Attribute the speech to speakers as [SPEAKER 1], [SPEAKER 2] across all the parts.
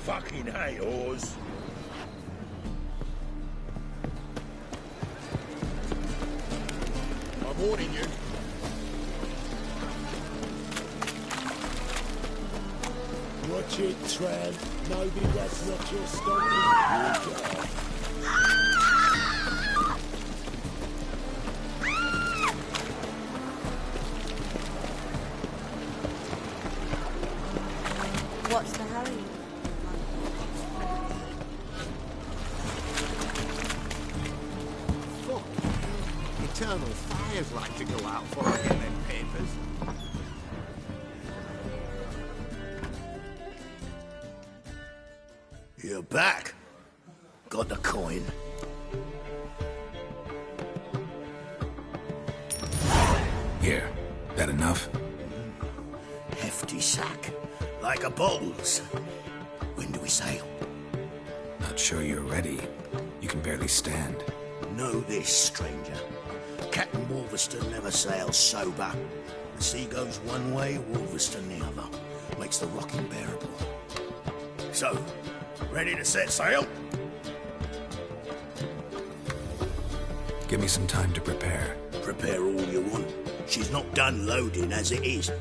[SPEAKER 1] Fucking hey, Oz. I'm warning you. Watch it, Tran. Maybe that's not your story.
[SPEAKER 2] What's the hurry?
[SPEAKER 3] Fuck. Eternal fires like to go out before I get them papers.
[SPEAKER 1] You're back. Got the coin.
[SPEAKER 4] Here. That enough?
[SPEAKER 1] Hefty sack. Like a bottles. When do we sail?
[SPEAKER 4] Not sure you're ready. You can barely stand.
[SPEAKER 1] Know this, stranger. Captain Wolverstone never sails sober. The sea goes one way, Wolverstone the other. Makes the rocking bearable. So, ready to set sail?
[SPEAKER 4] Give me some time to prepare.
[SPEAKER 1] Prepare all you want. She's not done loading as it is.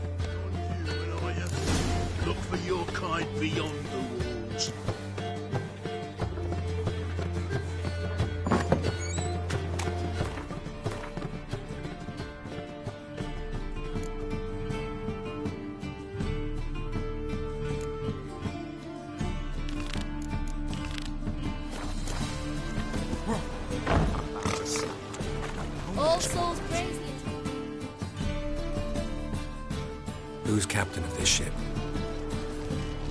[SPEAKER 1] Look for your kind beyond the walls.
[SPEAKER 2] All souls praise you.
[SPEAKER 4] Who's captain of this ship?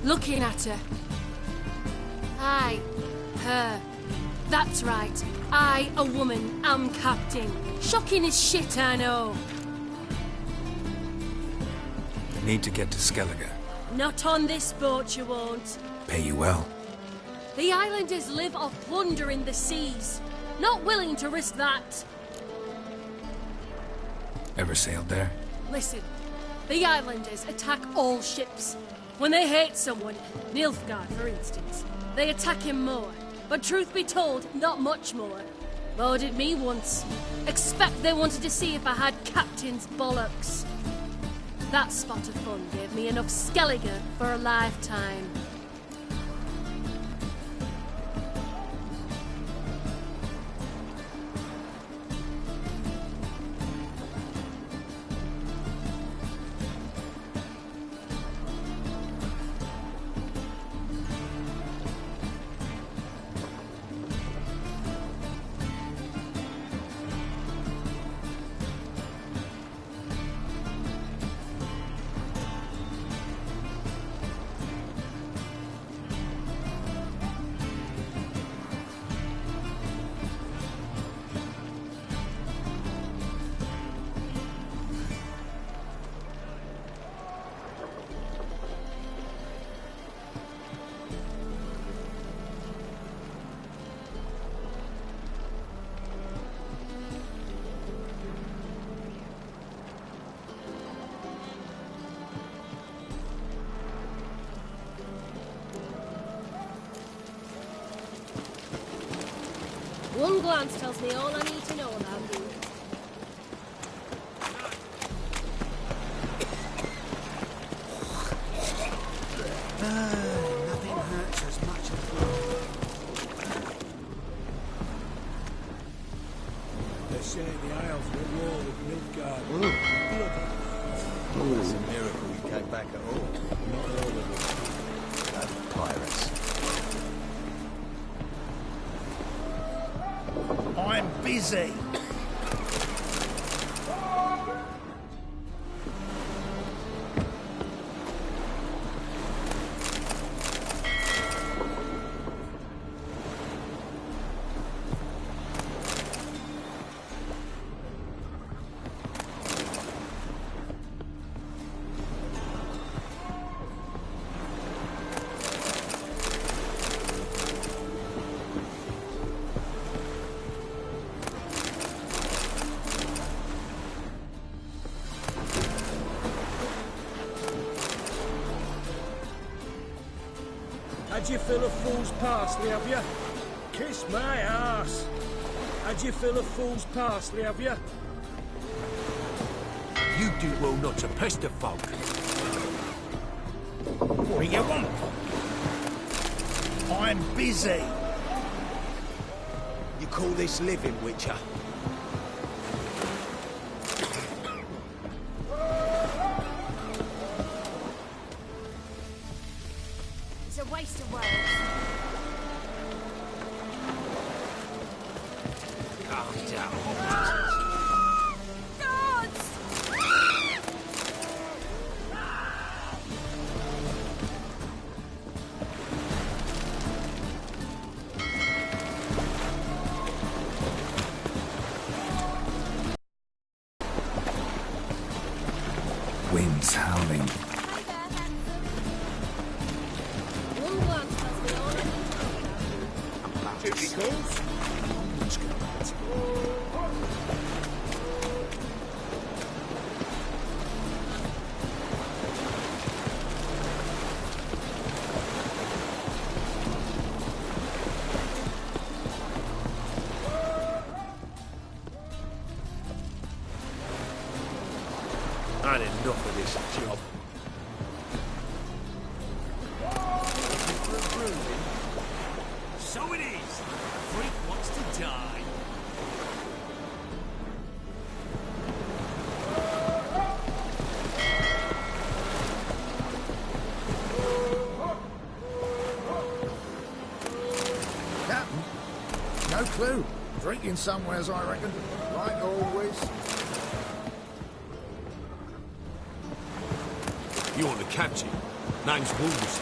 [SPEAKER 5] Looking at her. I, her. That's right. I, a woman, am captain. Shocking as shit, I know.
[SPEAKER 4] Need to get to Skellige.
[SPEAKER 5] Not on this boat, you won't.
[SPEAKER 4] Pay you well.
[SPEAKER 5] The islanders live off plunder in the seas. Not willing to risk that.
[SPEAKER 4] Ever sailed there?
[SPEAKER 5] Listen, the islanders attack all ships. When they hate someone, Nilfgaard for instance, they attack him more. But truth be told, not much more. Boarded me once. Expect they wanted to see if I had captain's bollocks. That spot of fun gave me enough Skellige for a lifetime. One glance tells me all I need to know about you.
[SPEAKER 3] Nothing hurts as much as
[SPEAKER 1] They're saying the Isles were at war with Nilfgaard.
[SPEAKER 3] It's a miracle you came back at all.
[SPEAKER 1] Not all of them.
[SPEAKER 3] Pirates.
[SPEAKER 1] I'm busy.
[SPEAKER 6] Had you fill a fool's parsley, have you? Kiss my ass. Had you fill a fool's parsley, have you?
[SPEAKER 1] You do well not to pester folk. What do you want? I'm busy.
[SPEAKER 3] You call this living, Witcher?
[SPEAKER 2] It's a waste of words.
[SPEAKER 1] Calm down.
[SPEAKER 2] Gods!
[SPEAKER 4] Wind's howling.
[SPEAKER 2] Hi there, handsome.
[SPEAKER 5] One glance tells me all I need to know about you.
[SPEAKER 3] Duty calls?
[SPEAKER 1] Let's go. I had enough of this job. So it is. The freak wants to die.
[SPEAKER 7] Captain? No clue. Drinking somewheres, I reckon. Like always.
[SPEAKER 1] You want the captain? Name's Wolves.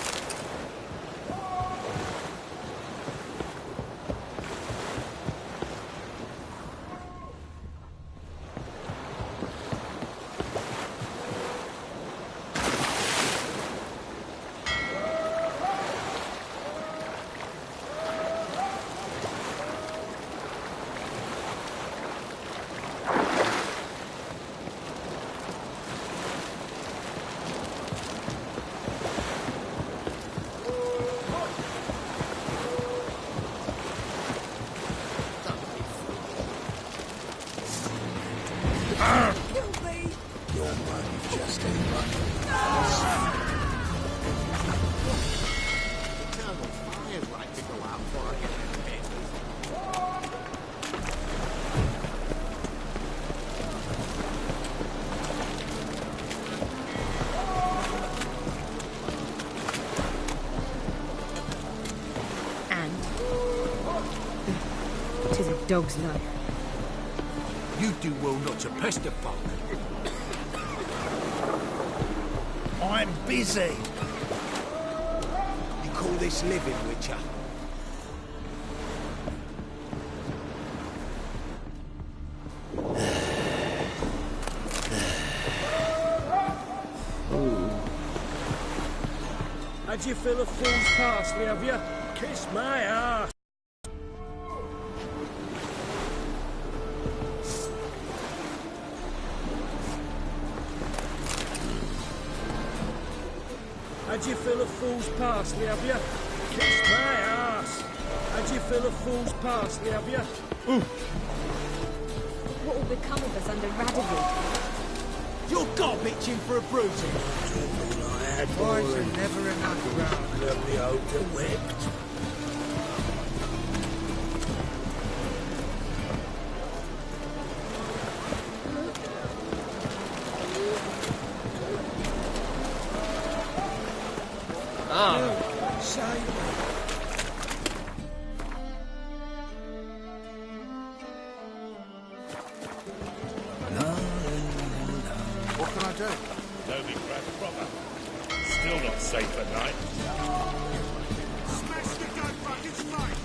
[SPEAKER 3] Eternal fires like to go out before I get in pit.
[SPEAKER 8] And 'tis a dog's life.
[SPEAKER 1] You do well not to pester folk. I'm busy.
[SPEAKER 3] You call this living, Witcher?
[SPEAKER 6] Had you fill a fool's parsley, have you? Kiss my ass. Had you fill a fool's parsley, have you? Kiss my ass. Had you fill a fool's parsley, have you?
[SPEAKER 8] What will become of us under Radovid?
[SPEAKER 3] You're gob itching for a bruising.
[SPEAKER 7] Boys are never enough round.
[SPEAKER 1] Let me out the whipped.
[SPEAKER 7] What can I do?
[SPEAKER 9] Toby cracked proper. Still not safe at night.
[SPEAKER 3] Smash the gun bucket's face!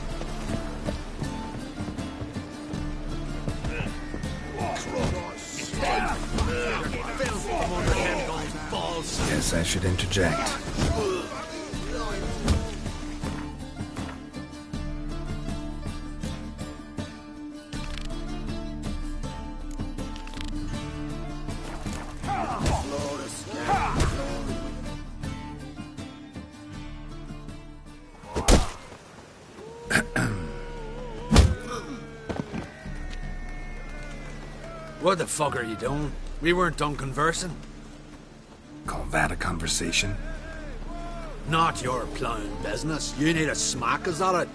[SPEAKER 3] I'm on the chemicals, balls.
[SPEAKER 4] Guess I should interject.
[SPEAKER 1] What the fuck are you doing? We weren't done conversing.
[SPEAKER 4] Call that a conversation?
[SPEAKER 1] Not your plowing business. You need a smack us at it.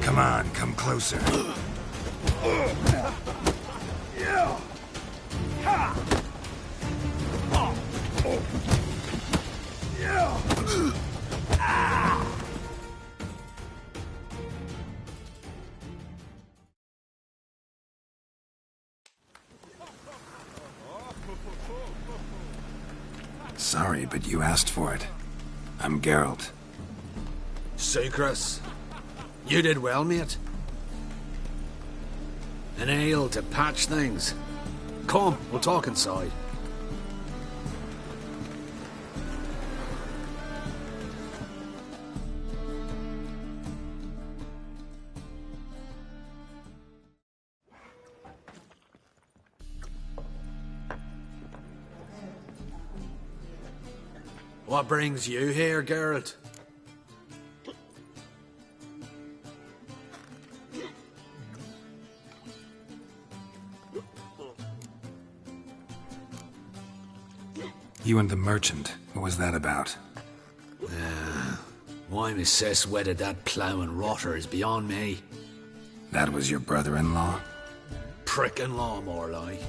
[SPEAKER 4] Come on, come closer. Sorry, but you asked for it. I'm Geralt.
[SPEAKER 1] Sucrus. You did well, mate. An ale to patch things. Come, we'll talk inside. What brings you here, Geralt?
[SPEAKER 4] You and the merchant. What was that about?
[SPEAKER 1] Why my sis wedded that ploughing rotter is beyond me.
[SPEAKER 4] That was your brother-in-law?
[SPEAKER 1] Prick-in-law, more like.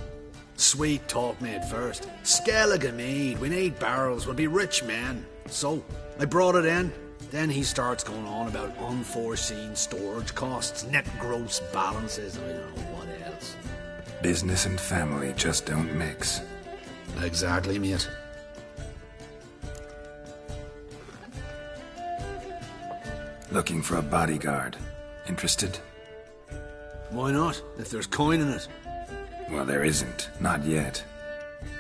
[SPEAKER 1] Sweet talk me at first. Skellige mead, we need barrels, we'll be rich men. So, I brought it in. Then he starts going on about unforeseen storage costs, net gross balances, and I don't know what else.
[SPEAKER 4] Business and family just don't mix.
[SPEAKER 1] Exactly, mate.
[SPEAKER 4] Looking for a bodyguard. Interested?
[SPEAKER 1] Why not, if there's coin in it?
[SPEAKER 4] Well, there isn't. Not yet.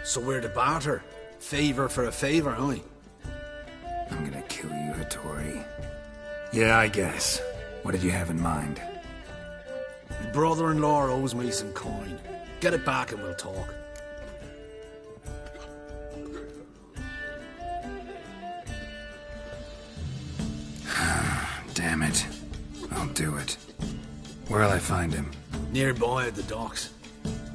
[SPEAKER 1] So we're to barter. Favour for a favour, aye?
[SPEAKER 4] I'm gonna kill you, Hattori. Yeah, I guess. What did you have in mind?
[SPEAKER 1] My brother-in-law owes me some coin. Get it back and we'll talk.
[SPEAKER 4] Damn it. I'll do it. Where'll I find him?
[SPEAKER 1] Nearby at the docks.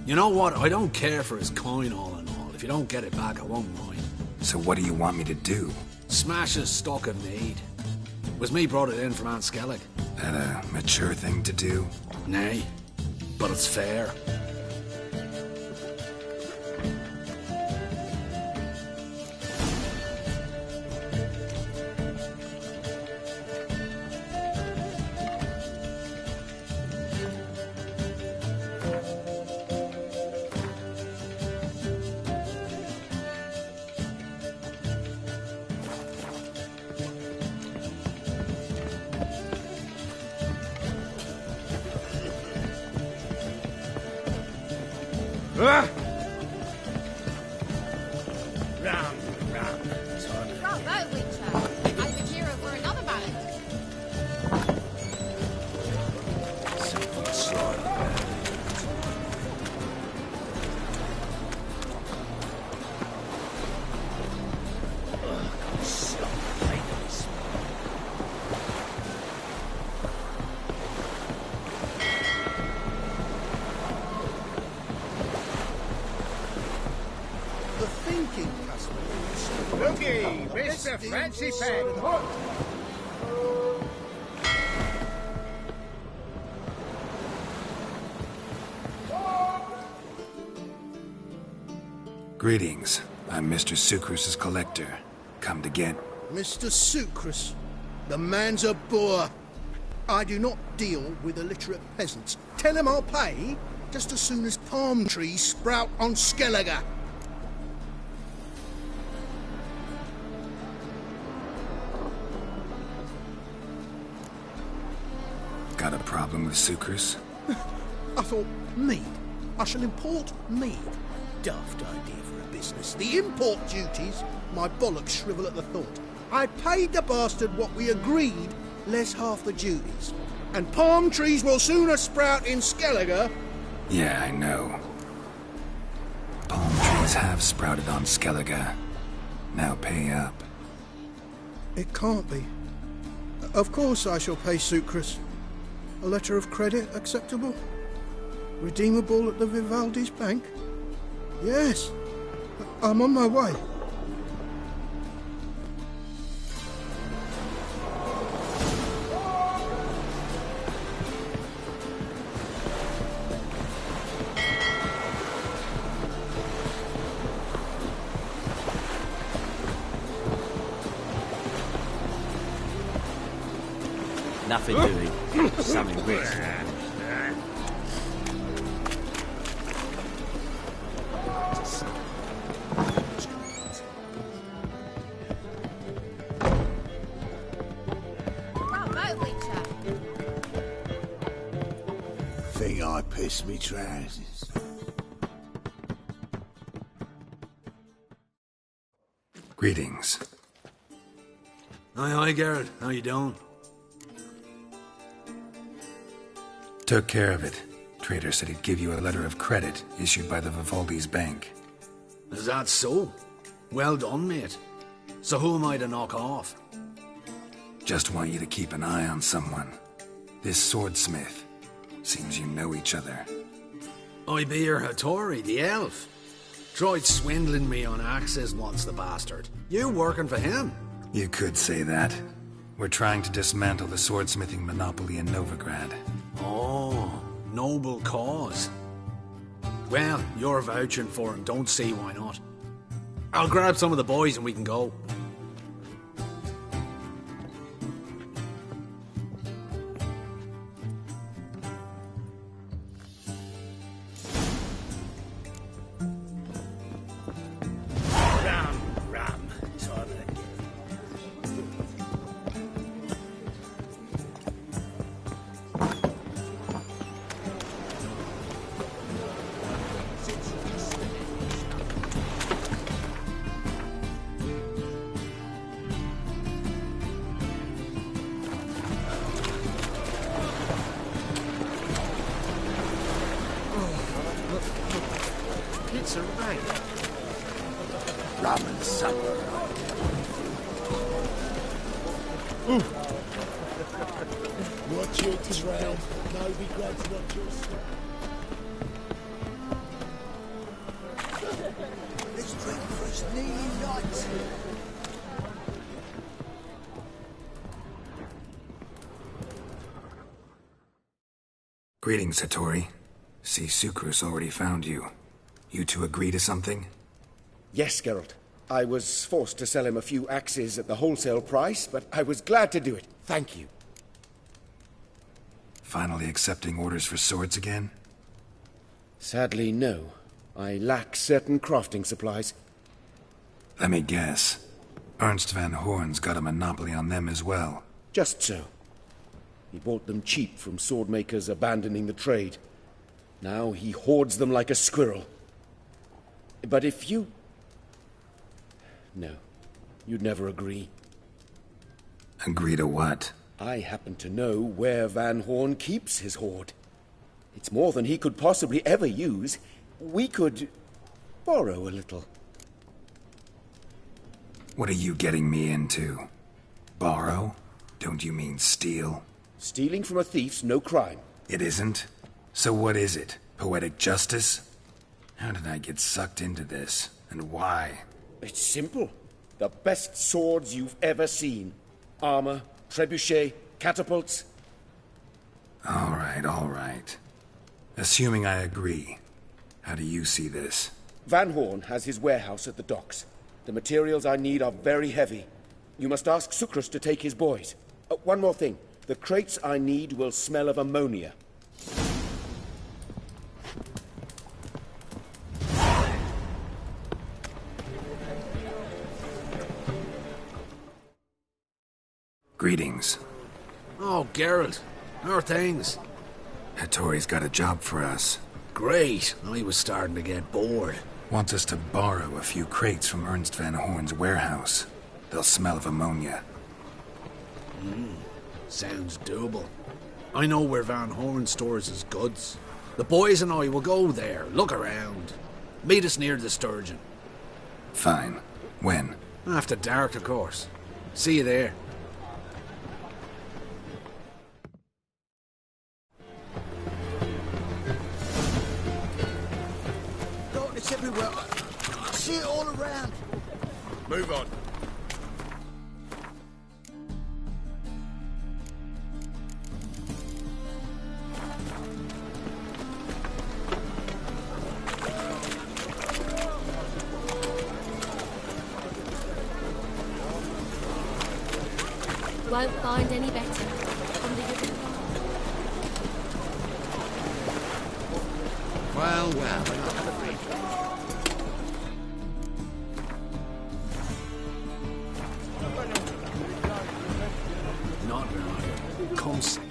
[SPEAKER 1] You know what? I don't care for his coin all in all. If you don't get it back, I won't mind.
[SPEAKER 4] So what do you want me to do?
[SPEAKER 1] Smash his stock of mead. Was me brought it in from Aunt Skellig.
[SPEAKER 4] That a mature thing to do?
[SPEAKER 1] Nay, but it's fair.
[SPEAKER 6] Round,
[SPEAKER 2] Bravo, Witcher. I'd be hero for another ballot.
[SPEAKER 3] The thinking customer.
[SPEAKER 6] Looky, Mr. Fancy Pack.
[SPEAKER 4] Greetings. I'm Mr. Sucrus's collector. Come to get...
[SPEAKER 3] Mr. Sucrus, the man's a boor. I do not deal with illiterate peasants. Tell him I'll pay just as soon as palm trees sprout on Skellige.
[SPEAKER 4] Got a problem with Sucrus?
[SPEAKER 3] I thought, mead. I shall import mead. Daft idea for a business. The import duties, my bollocks shrivel at the thought. I paid the bastard what we agreed, less half the duties. And palm trees will sooner sprout in Skellige.
[SPEAKER 4] Yeah, I know. Palm trees have sprouted on Skellige. Now pay up.
[SPEAKER 3] It can't be. Of course I shall pay Sucrus. A letter of credit acceptable? Redeemable at the Vivaldi's bank? Yes. I'm on my way.
[SPEAKER 10] Nothing doing. Something risk.
[SPEAKER 1] Think I pissed me trousers.
[SPEAKER 4] Greetings.
[SPEAKER 11] Hi, Garrett. How you doing?
[SPEAKER 4] Took care of it. Trader said he'd give you a letter of credit issued by the Vivaldi's bank.
[SPEAKER 11] Is that so? Well done, mate. So who am I to knock off?
[SPEAKER 4] Just want you to keep an eye on someone. This swordsmith. Seems you know each other.
[SPEAKER 11] I be your Hattori, the elf. Tried swindling me on axes once, the bastard. You working for him?
[SPEAKER 4] You could say that. We're trying to dismantle the swordsmithing monopoly in Novigrad.
[SPEAKER 11] Oh, noble cause. Well, you're vouching for him, don't see why not. I'll grab some of the boys and we can go.
[SPEAKER 10] Pizza right.
[SPEAKER 1] Ramen supper. Watch your tread. No begrudge not your step. Let's drink for his nearly night.
[SPEAKER 4] Greetings, Hattori. See, Sucrus already found you. You two agree to something?
[SPEAKER 12] Yes, Geralt. I was forced to sell him a few axes at the wholesale price, but I was glad to do it. Thank you.
[SPEAKER 4] Finally accepting orders for swords again?
[SPEAKER 12] Sadly, no. I lack certain crafting supplies.
[SPEAKER 4] Let me guess. Ernst van Horn's got a monopoly on them as well.
[SPEAKER 12] Just so. He bought them cheap from swordmakers abandoning the trade. Now he hoards them like a squirrel. But if you... No, you'd never agree.
[SPEAKER 4] Agree to what?
[SPEAKER 12] I happen to know where Van Horn keeps his hoard. It's more than he could possibly ever use. We could borrow a little.
[SPEAKER 4] What are you getting me into? Borrow? Don't you mean steal?
[SPEAKER 12] Stealing from a thief's no crime.
[SPEAKER 4] It isn't? So what is it? Poetic justice? How did I get sucked into this? And why?
[SPEAKER 12] It's simple. The best swords you've ever seen. Armor, trebuchet, catapults.
[SPEAKER 4] All right. Assuming I agree, how do you see this?
[SPEAKER 12] Van Horn has his warehouse at the docks. The materials I need are very heavy. You must ask Sucrus to take his boys. One more thing. The crates I need will smell of ammonia.
[SPEAKER 4] Greetings.
[SPEAKER 11] Oh, Geralt. How are things?
[SPEAKER 4] Hattori's got a job for us.
[SPEAKER 11] Great. I was starting to get bored.
[SPEAKER 4] Wants us to borrow a few crates from Ernst van Horn's warehouse. They'll smell of ammonia.
[SPEAKER 11] Sounds doable. I know where Van Horn stores his goods. The boys and I will go there, look around. Meet us near the Sturgeon.
[SPEAKER 4] Fine. When?
[SPEAKER 11] After dark, of course. See you there.
[SPEAKER 3] Darkness everywhere. I see it all around.
[SPEAKER 7] Move on.
[SPEAKER 5] Won't find any better.
[SPEAKER 1] Well.
[SPEAKER 11] Not right. Come see.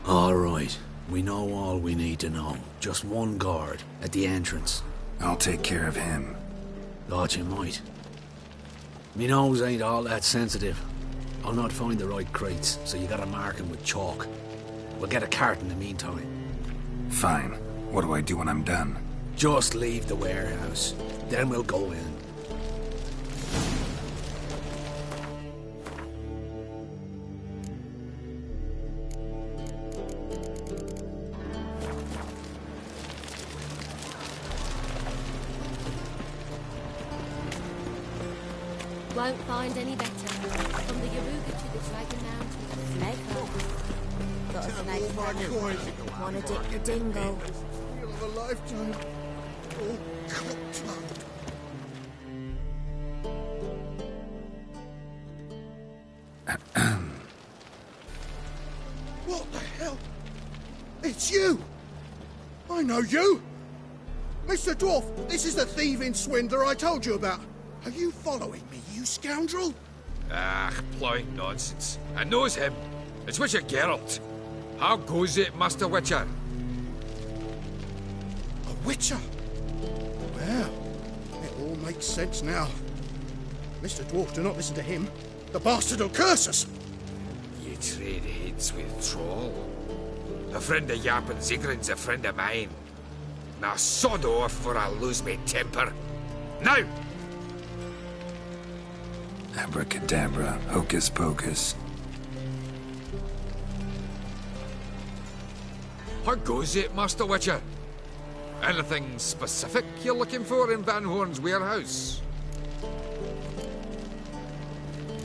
[SPEAKER 11] All right. We know all we need to know. Just one guard at the entrance.
[SPEAKER 4] I'll take care of him.
[SPEAKER 11] Thought you might. Me nose ain't all that sensitive. I'll not find the right crates, so you gotta mark 'em with chalk. We'll get a cart in the meantime.
[SPEAKER 4] Fine. What do I do when I'm done?
[SPEAKER 11] Just leave the warehouse. Then we'll go in.
[SPEAKER 5] Won't find any better. From the Yaruga to the Dragon Mountain.
[SPEAKER 8] Snake up. Got a snake cannon. Wanna dip the dingo.
[SPEAKER 3] Feel of a lifetime. All cocked up. What the hell? It's you! I know you! Mr. Dwarf, this is the thieving swindler I told you about. Are you following me, you scoundrel?
[SPEAKER 13] Ah, ploughing nonsense. I knows him. It's Witcher Geralt. How goes it, Master Witcher?
[SPEAKER 3] A witcher? Well, it all makes sense now. Mr. Dwarf, do not listen to him. The bastard will curse us.
[SPEAKER 13] You trade heads with Troll. A friend of Yappin Zigrin's a friend of mine. Now sod off for I lose my temper. Now!
[SPEAKER 4] Abracadabra, hocus pocus.
[SPEAKER 13] How goes it, Master Witcher? Anything specific you're looking for in Van Horn's warehouse?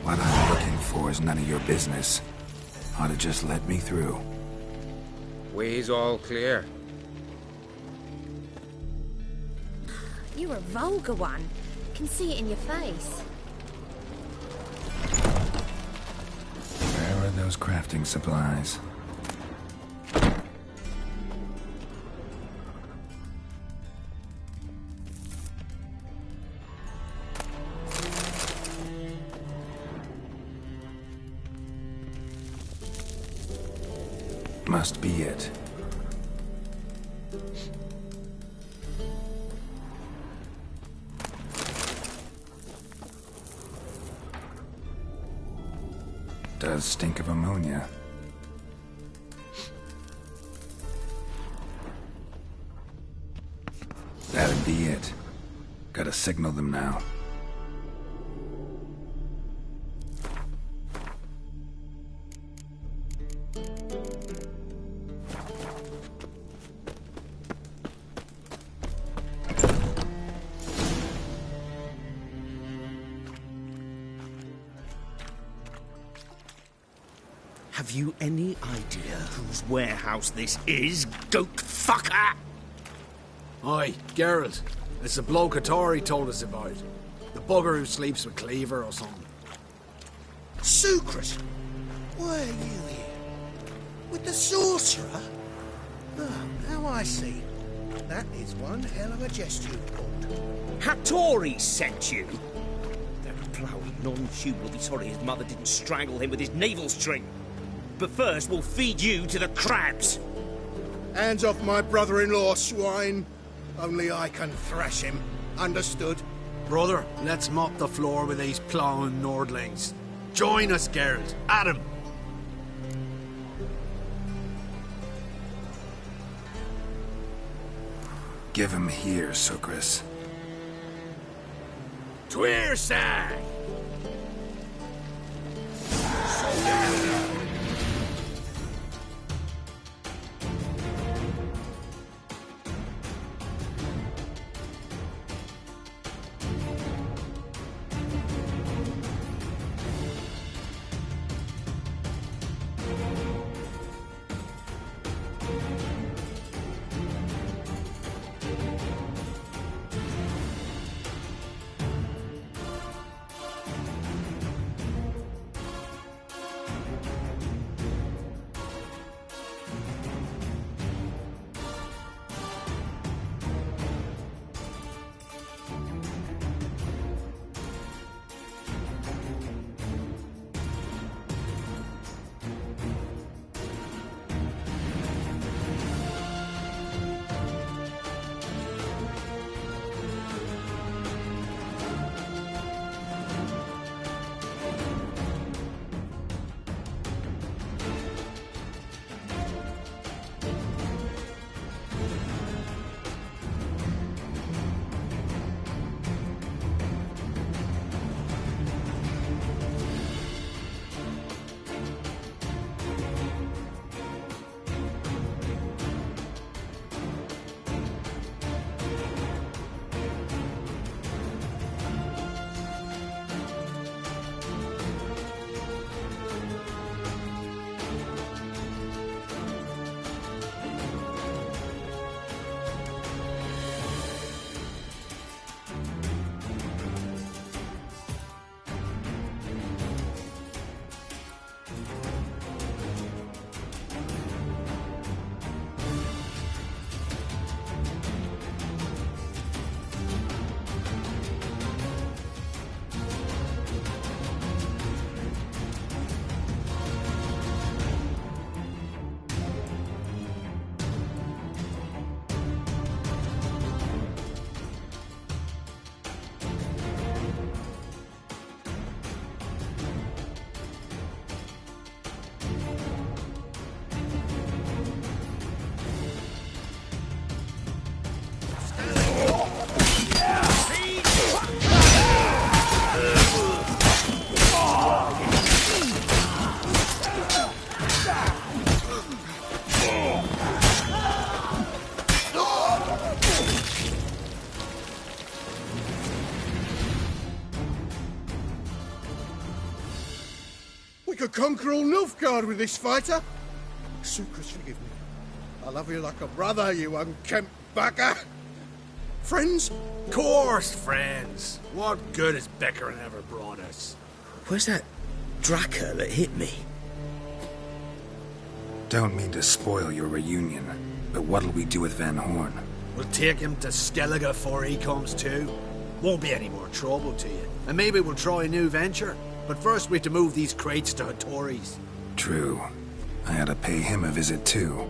[SPEAKER 4] What I'm looking for is none of your business. Ought to just let me through.
[SPEAKER 13] Way's all clear.
[SPEAKER 8] You're a vulgar one. Can see it in your face.
[SPEAKER 7] Where are
[SPEAKER 4] those crafting supplies. Must be it. Does stink of ammonia. That'd be it. Gotta signal them now.
[SPEAKER 10] Have you any idea whose warehouse this is, goat fucker?
[SPEAKER 11] Aye, Geralt. It's the bloke Atari told us about. The bugger who sleeps with Cleaver or something.
[SPEAKER 3] Sucrus! Why are you here? With the sorcerer? Oh, now I see. That is one hell of a jest you've pulled.
[SPEAKER 10] Hattori sent you? That ploughing non-human will be sorry his mother didn't strangle him with his navel string. But first, we'll feed you to the crabs.
[SPEAKER 3] Hands off my brother-in-law, swine. Only I can thrash him. Understood?
[SPEAKER 11] Brother, let's mop the floor with these ploughing Nordlings. Join us, Geralt. At him!
[SPEAKER 4] Give him here, Sucrus.
[SPEAKER 13] Tweersag!
[SPEAKER 3] could conquer all Nilfgaard with this fighter. Sucrus, forgive me. I love you like a brother, you unkempt bugger. Friends?
[SPEAKER 11] Course, friends. What good has Beckering ever brought us?
[SPEAKER 10] Where's that Draka that hit me?
[SPEAKER 4] Don't mean to spoil your reunion, but what'll we do with Van Horn?
[SPEAKER 11] We'll take him to Skellige before he comes to. Won't be any more trouble to you. And maybe we'll try a new venture. But first we have to move these crates to Hattori's.
[SPEAKER 4] True. I had to pay him a visit too.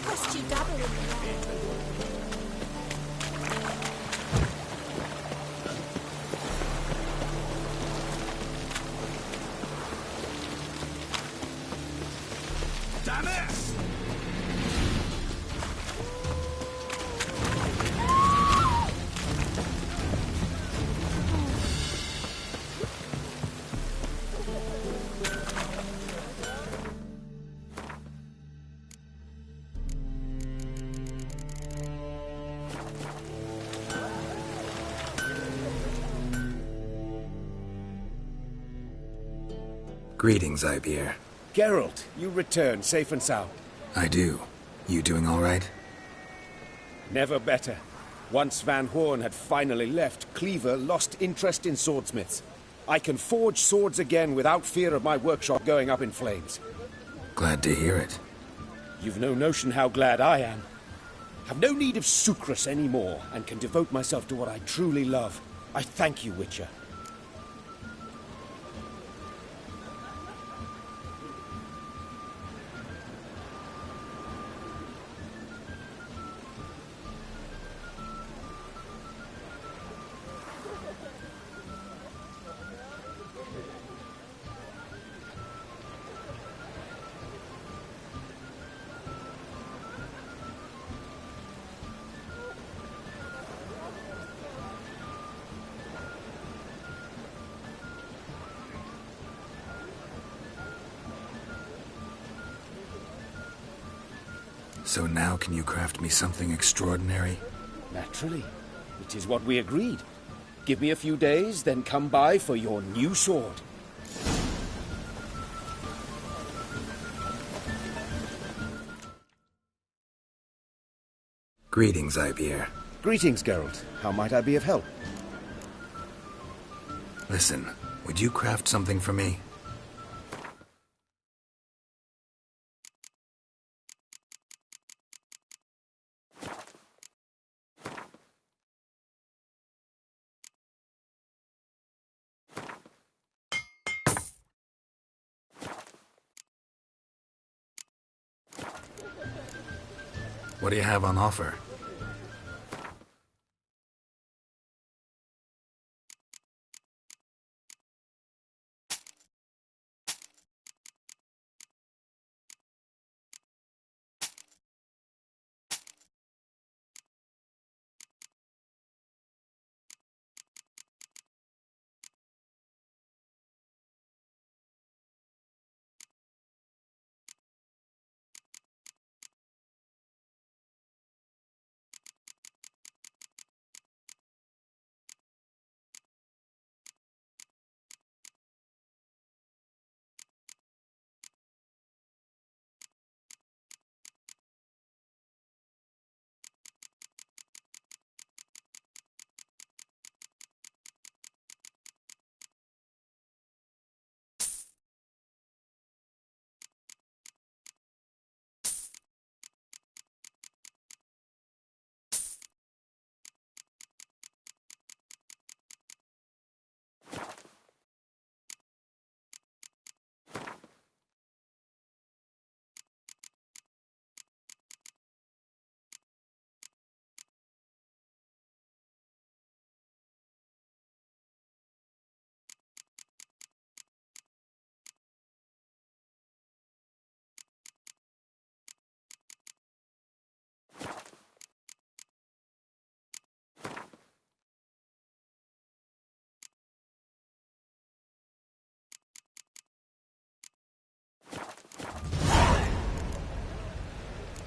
[SPEAKER 8] Must you dabble in the light?
[SPEAKER 11] Damn it!
[SPEAKER 4] Greetings, Ibeer.
[SPEAKER 12] Geralt, you return safe and sound.
[SPEAKER 4] I do. You doing all right?
[SPEAKER 12] Never better. Once Van Horn had finally left, Cleaver lost interest in swordsmiths. I can forge swords again without fear of my workshop going up in flames.
[SPEAKER 4] Glad to hear it.
[SPEAKER 12] You've no notion how glad I am. Have no need of sucrus anymore, and can devote myself to what I truly love. I thank you, Witcher.
[SPEAKER 4] So now can you craft me something extraordinary?
[SPEAKER 12] Naturally. It is what we agreed. Give me a few days, then come by for your new sword.
[SPEAKER 4] Greetings, Ibeer.
[SPEAKER 12] Greetings, Geralt. How might I be of help?
[SPEAKER 4] Listen, would you craft something for me? What do you have on offer?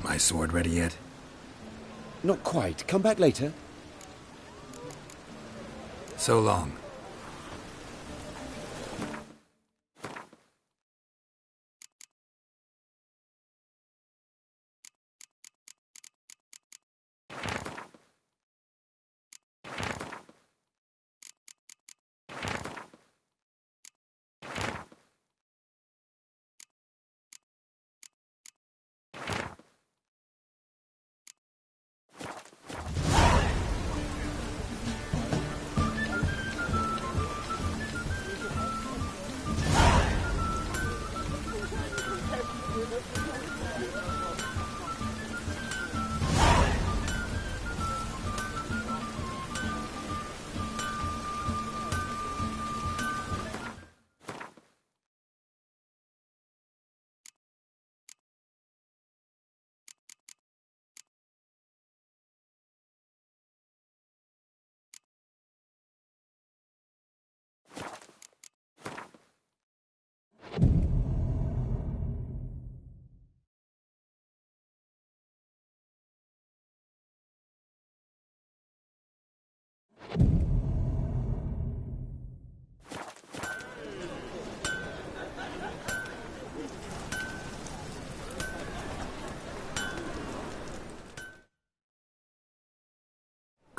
[SPEAKER 4] My sword ready yet?
[SPEAKER 12] Not quite. Come back later.
[SPEAKER 4] So long.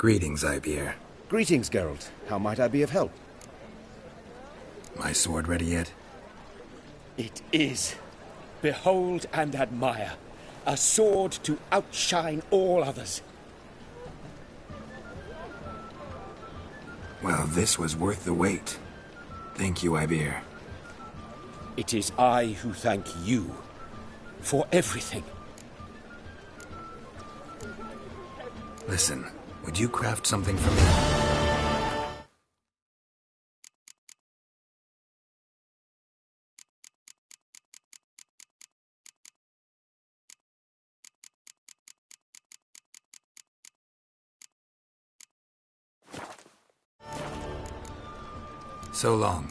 [SPEAKER 4] Greetings, Ibeer.
[SPEAKER 12] Greetings, Geralt. How might I be of help?
[SPEAKER 4] My sword ready yet?
[SPEAKER 12] It is. Behold and admire. A sword to outshine all others.
[SPEAKER 4] Well, this was worth the wait. Thank you, Ibeer.
[SPEAKER 12] It is I who thank you for everything.
[SPEAKER 4] Listen, would you craft something for me? So long.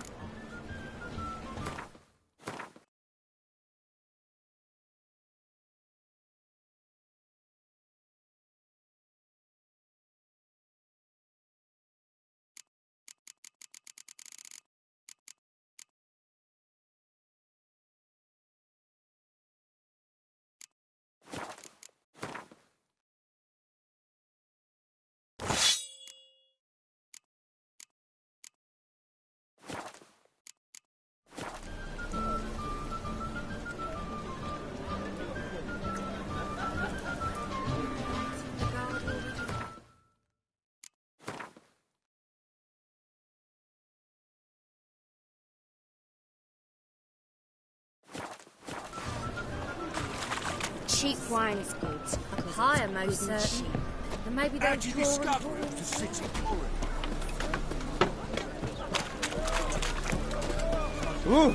[SPEAKER 8] Cheap wine is good.
[SPEAKER 5] Higher, most certain. And maybe they'll
[SPEAKER 1] How'd you discover it was the city pouring?
[SPEAKER 12] Ooh!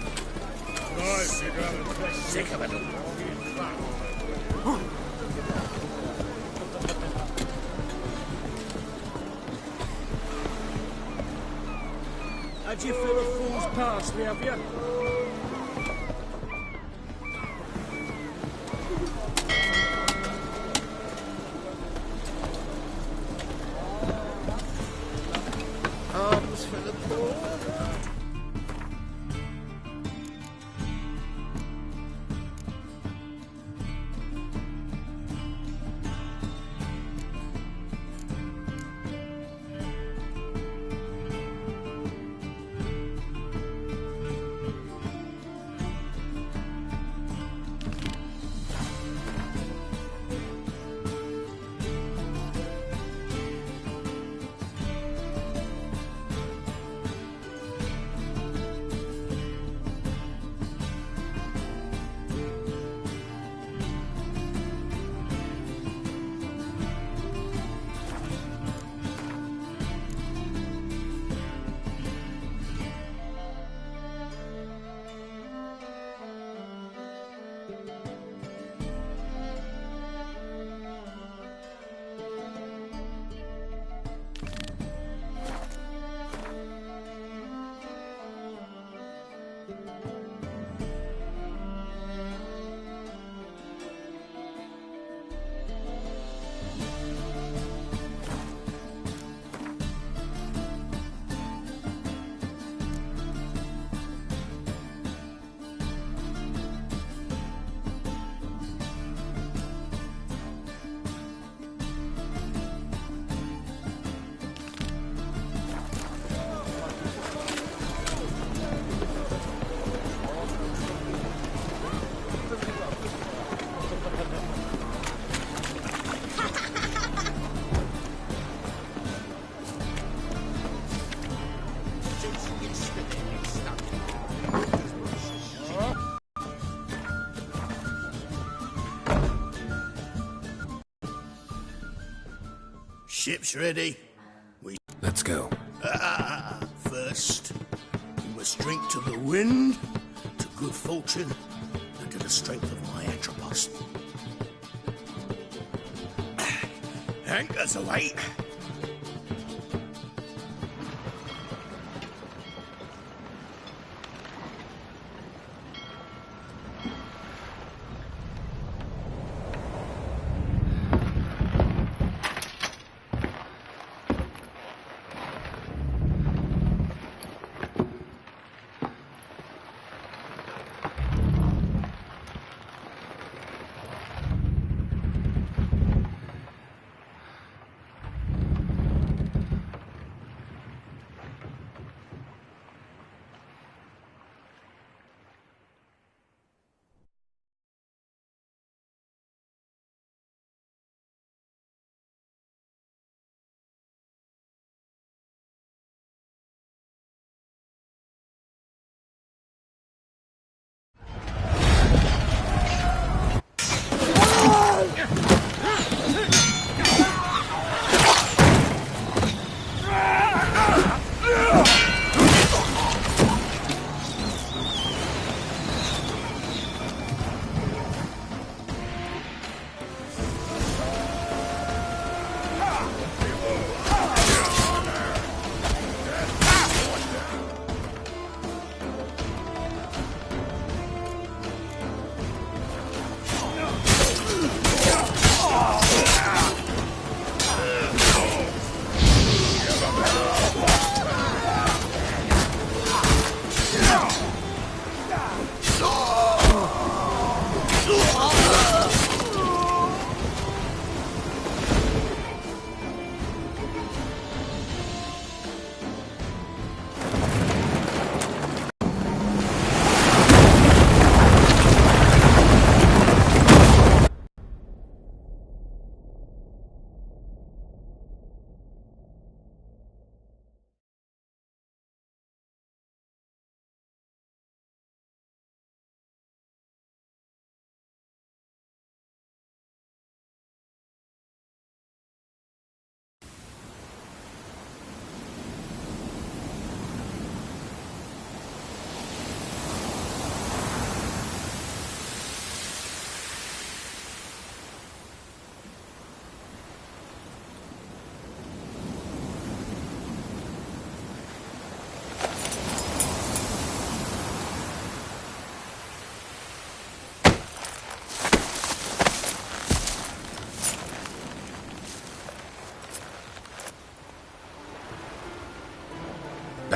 [SPEAKER 1] Sick of it all.
[SPEAKER 6] Had you fill a fool's parsley, have you?
[SPEAKER 3] Arms for the poor.
[SPEAKER 1] Ship's ready.
[SPEAKER 4] Let's go.
[SPEAKER 1] First, we must drink to the wind, to good fortune, and to the strength of my Atropos. Anchors away.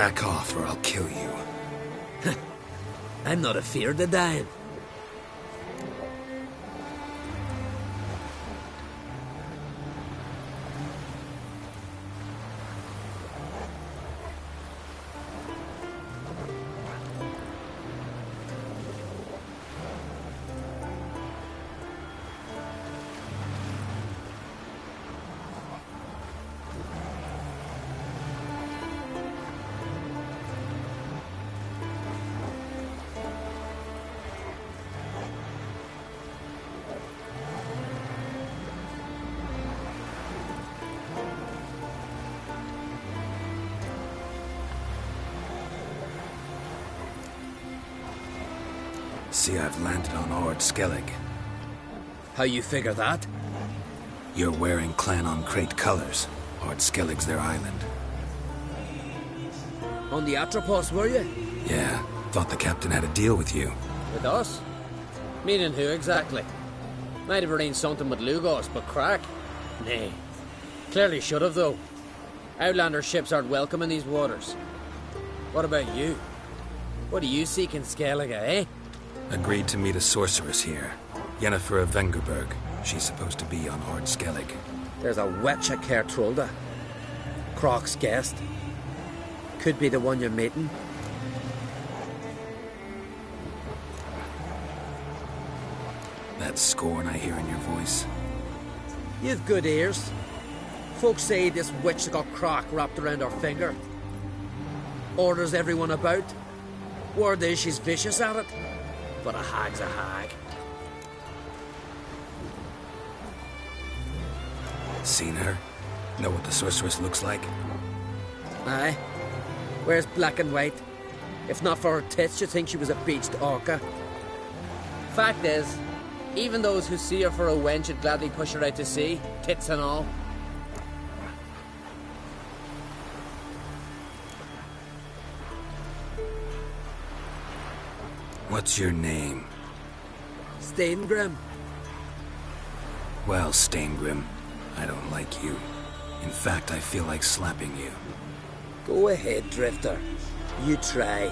[SPEAKER 4] Back off or I'll kill you.
[SPEAKER 14] I'm not afeard of dying.
[SPEAKER 4] See, I've landed on Ord Skellig.
[SPEAKER 14] How you figure that?
[SPEAKER 4] You're wearing Clan on Crate colors. Ord Skellig's their island.
[SPEAKER 14] On the Atropos, were you?
[SPEAKER 4] Yeah, thought the captain had a deal with you.
[SPEAKER 14] With us? Meaning who exactly? Might have arranged something with Lugos, but crack? Nay. Clearly should have, though. Outlander ships aren't welcome in these waters. What about you? What do you seek in Skellige, eh?
[SPEAKER 4] Agreed to meet a sorceress here. Yennefer of Vengerberg. She's supposed to be on Ord Skellig.
[SPEAKER 14] There's a witch at Kertrolda. Croc's guest. Could be the one you're meeting.
[SPEAKER 4] That scorn I hear in your voice.
[SPEAKER 14] You've good ears. Folks say this witch got Croc wrapped around her finger. Orders everyone about. Word is she's vicious at it. But a hag's a hag.
[SPEAKER 4] Seen her? Know what the sorceress looks like?
[SPEAKER 14] Aye. Wears black and white. If not for her tits, you'd think she was a beached orca. Fact is, even those who see her for a wench would gladly push her out to sea, tits and all.
[SPEAKER 4] What's your name?
[SPEAKER 14] Steingrim.
[SPEAKER 4] Well, Steingrim, I don't like you. In fact, I feel like slapping you.
[SPEAKER 14] Go ahead, Drifter. You try.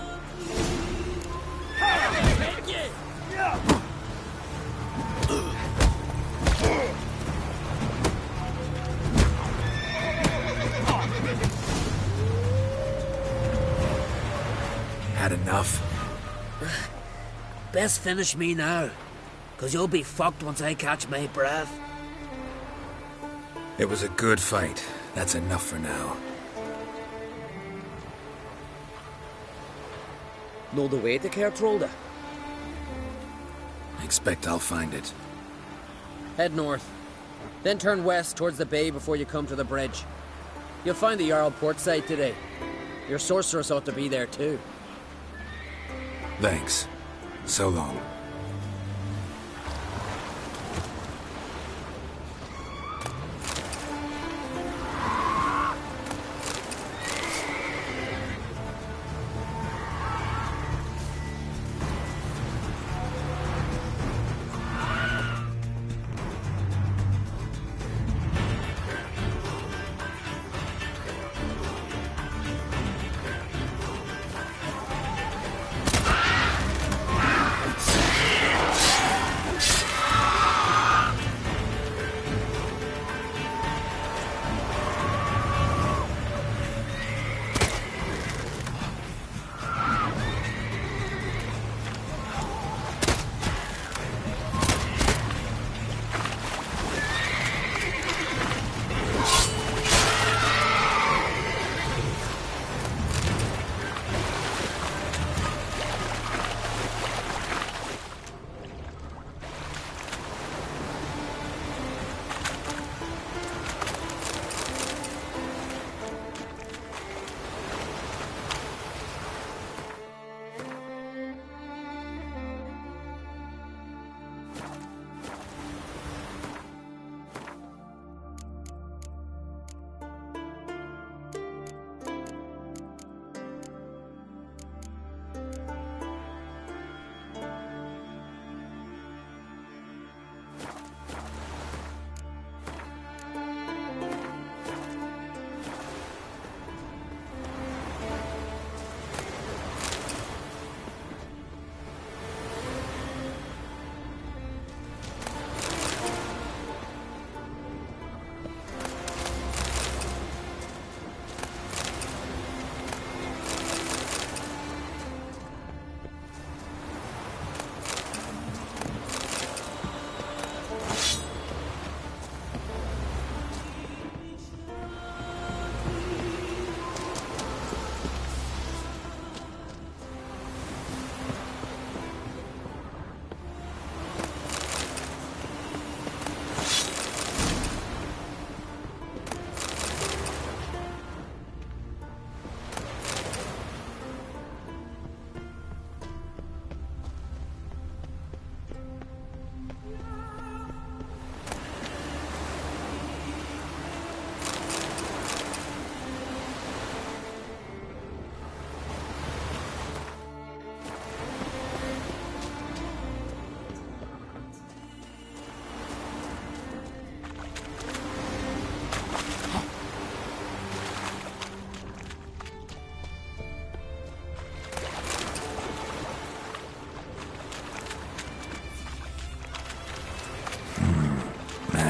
[SPEAKER 4] Had enough?
[SPEAKER 14] Best finish me now, 'cause you'll be fucked once I catch my breath.
[SPEAKER 4] It was a good fight. That's enough for now.
[SPEAKER 14] Know the way to Kertrolda?
[SPEAKER 4] I expect I'll find it.
[SPEAKER 14] Head north, then turn west towards the bay before you come to the bridge. You'll find the Jarl port site today. Your sorceress ought to be there too.
[SPEAKER 4] Thanks. So long.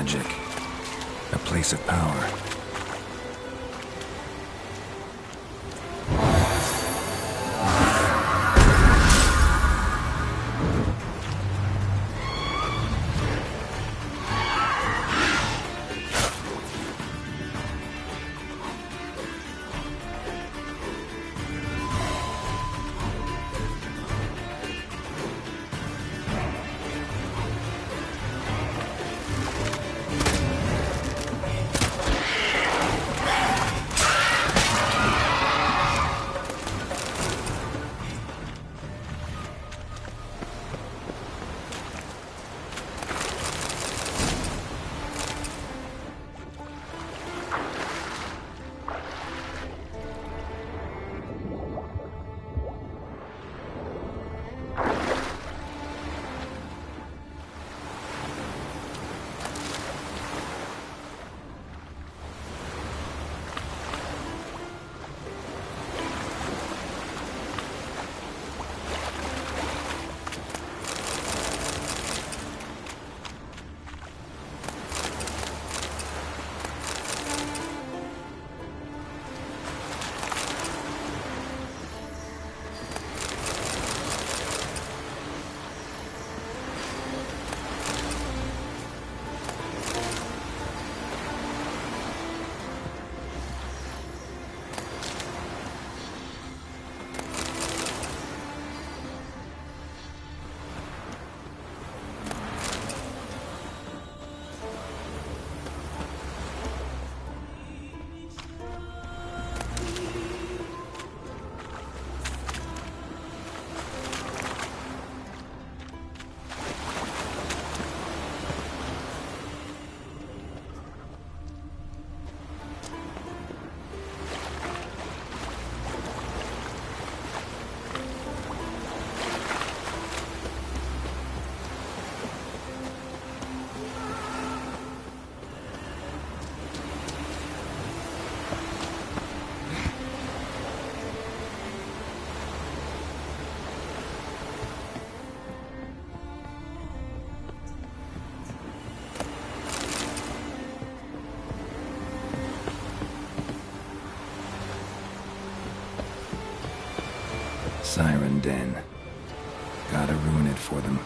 [SPEAKER 4] magic. A place of power. Siren Den. Gotta ruin it for them.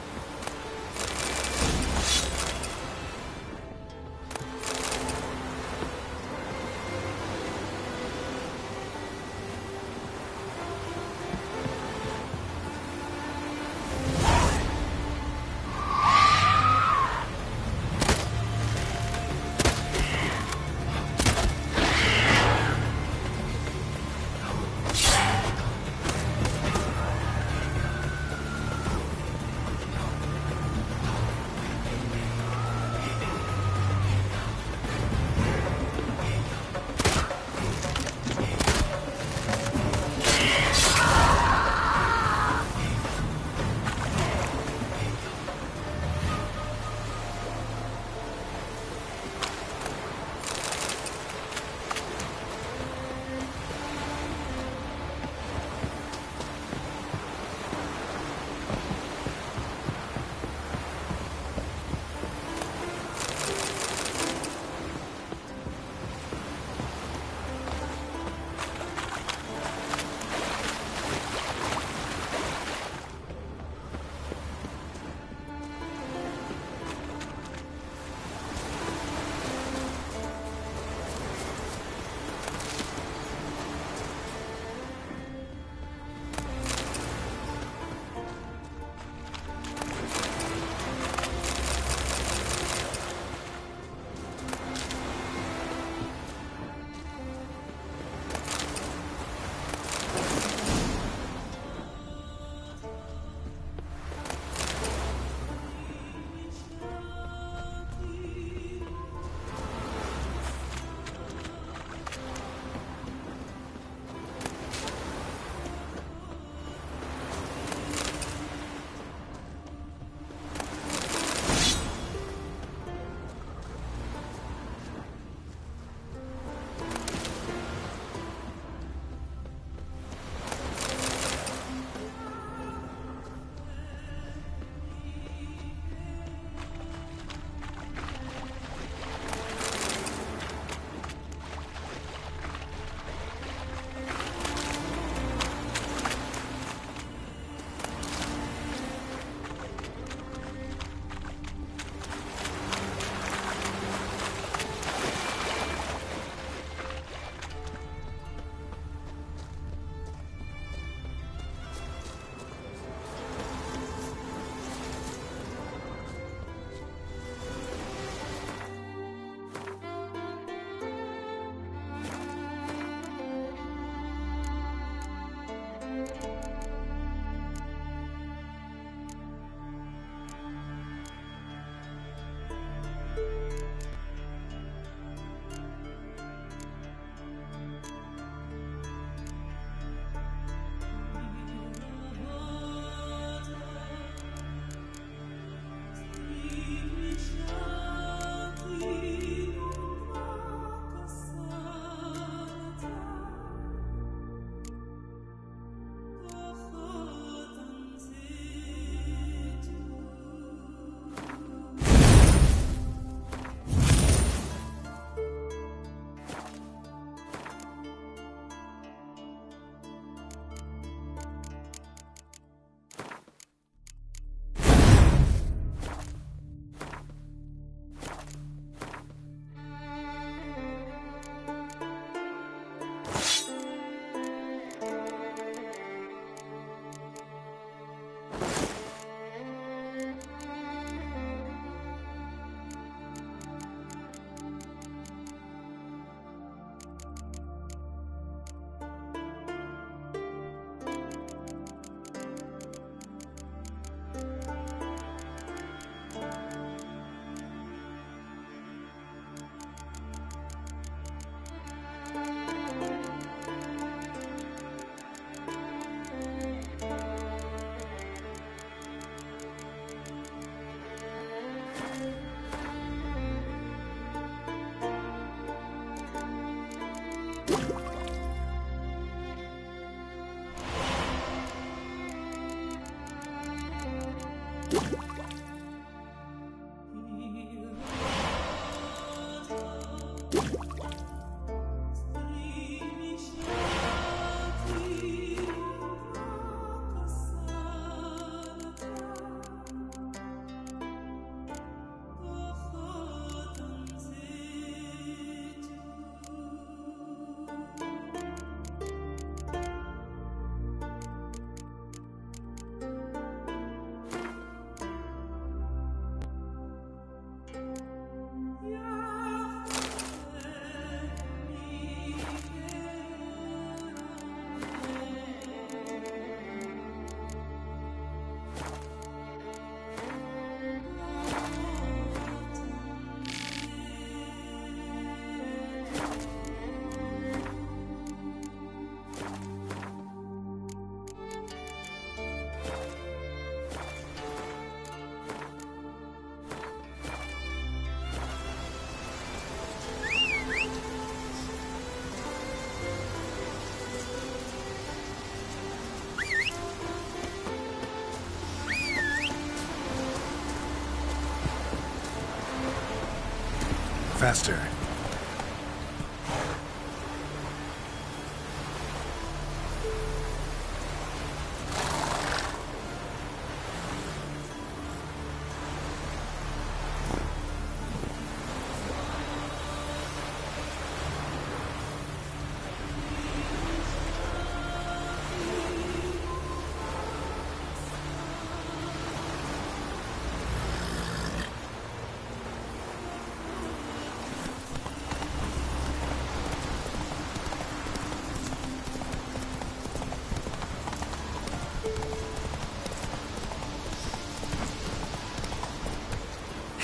[SPEAKER 4] faster.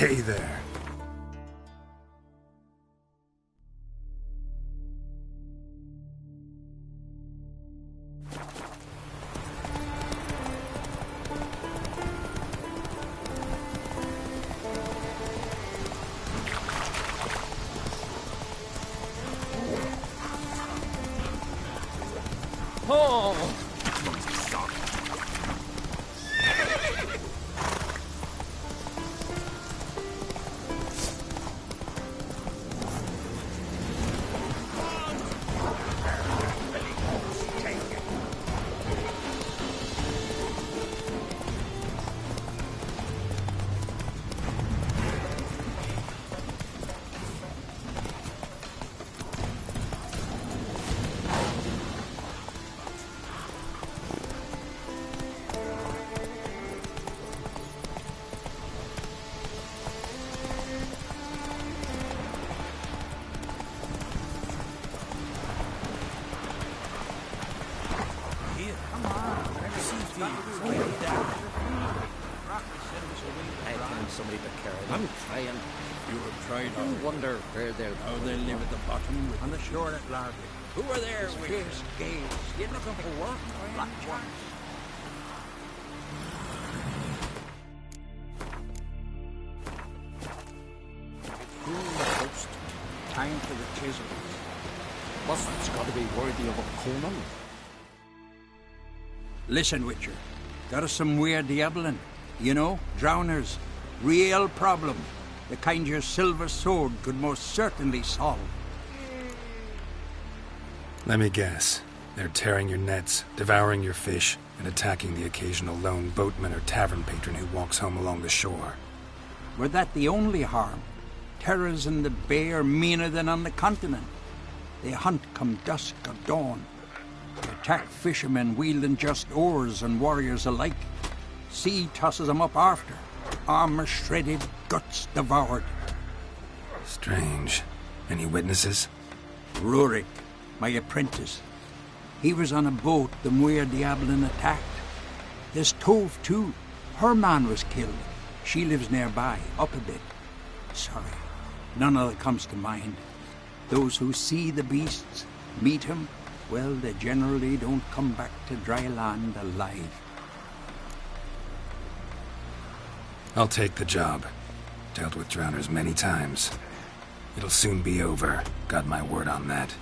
[SPEAKER 4] Hey there.
[SPEAKER 6] Oh!
[SPEAKER 10] Somebody to carry them. I'm trying.
[SPEAKER 15] You have tried.
[SPEAKER 10] I wonder where they'll...
[SPEAKER 15] How they live at the bottom on the shore at Larby.
[SPEAKER 10] Who are there with
[SPEAKER 15] Face gaze. You looking for work? Black chance. Fool the host. Time for the chisel.
[SPEAKER 10] What's got to be worthy of a Conan?
[SPEAKER 15] Listen, Witcher. There is some weird diabling. You know, drowners. Real problem. The kind your silver sword could most certainly solve.
[SPEAKER 4] Let me guess. They're tearing your nets, devouring your fish, and attacking the occasional lone boatman or tavern patron who walks home along the shore.
[SPEAKER 15] Were that the only harm? Terrors in the bay are meaner than on the continent. They hunt come dusk or dawn. They attack fishermen wielding just oars and warriors alike. Sea tosses them up after. Armor shredded, guts devoured.
[SPEAKER 4] Strange. Any witnesses?
[SPEAKER 15] Rurik, my apprentice. He was on a boat the Muir Diablin attacked. There's Tove, too. Her man was killed. She lives nearby, up a bit. Sorry, none of that comes to mind. Those who see the beasts, meet him, well, they generally don't come back to dry land alive.
[SPEAKER 4] I'll take the job. Dealt with drowners many times. It'll soon be over. Got my word on that.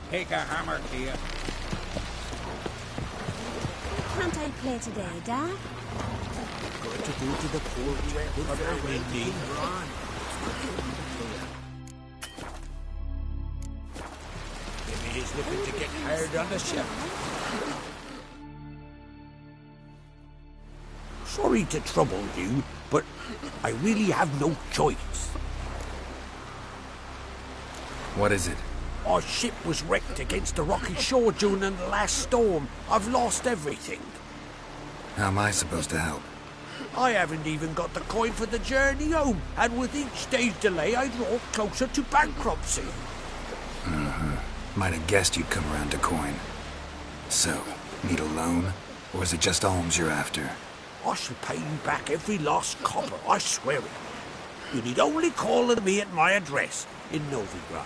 [SPEAKER 15] take a hammer to you.
[SPEAKER 8] Can't I play today, Dad?
[SPEAKER 1] Got to go to the port. Put that in me. Maybe he's looking to get hired on the ship. Sorry to trouble you, but I really have no choice.
[SPEAKER 4] What is it?
[SPEAKER 1] Our ship was wrecked against the rocky shore during the last storm. I've lost everything.
[SPEAKER 4] How am I supposed to help?
[SPEAKER 1] I haven't even got the coin for the journey home, and with each day's delay, I draw closer to bankruptcy.
[SPEAKER 4] Might have guessed you'd come around to coin. So, need a loan? Or is it just alms you're after?
[SPEAKER 1] I shall pay you back every last copper, I swear it. You need only call on me at my address in Novigrad.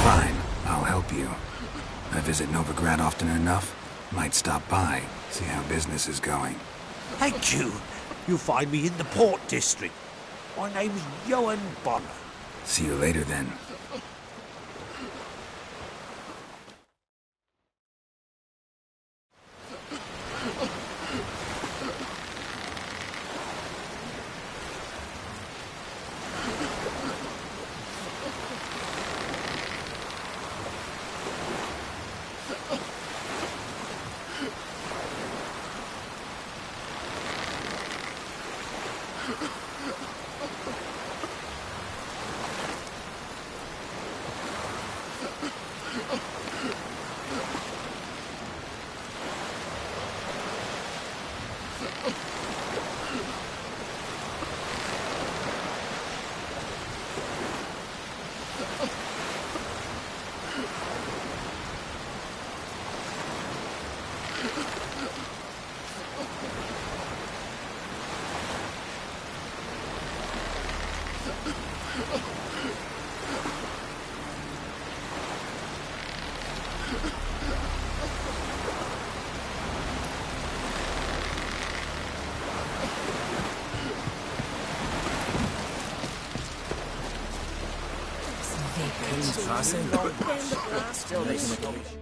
[SPEAKER 4] Fine, I'll help you. I visit Novigrad often enough. Might stop by, see how business is going.
[SPEAKER 1] Thank you. You'll find me in the Port District. My name's Johan Bonner.
[SPEAKER 4] See you later then.
[SPEAKER 10] Still making a case.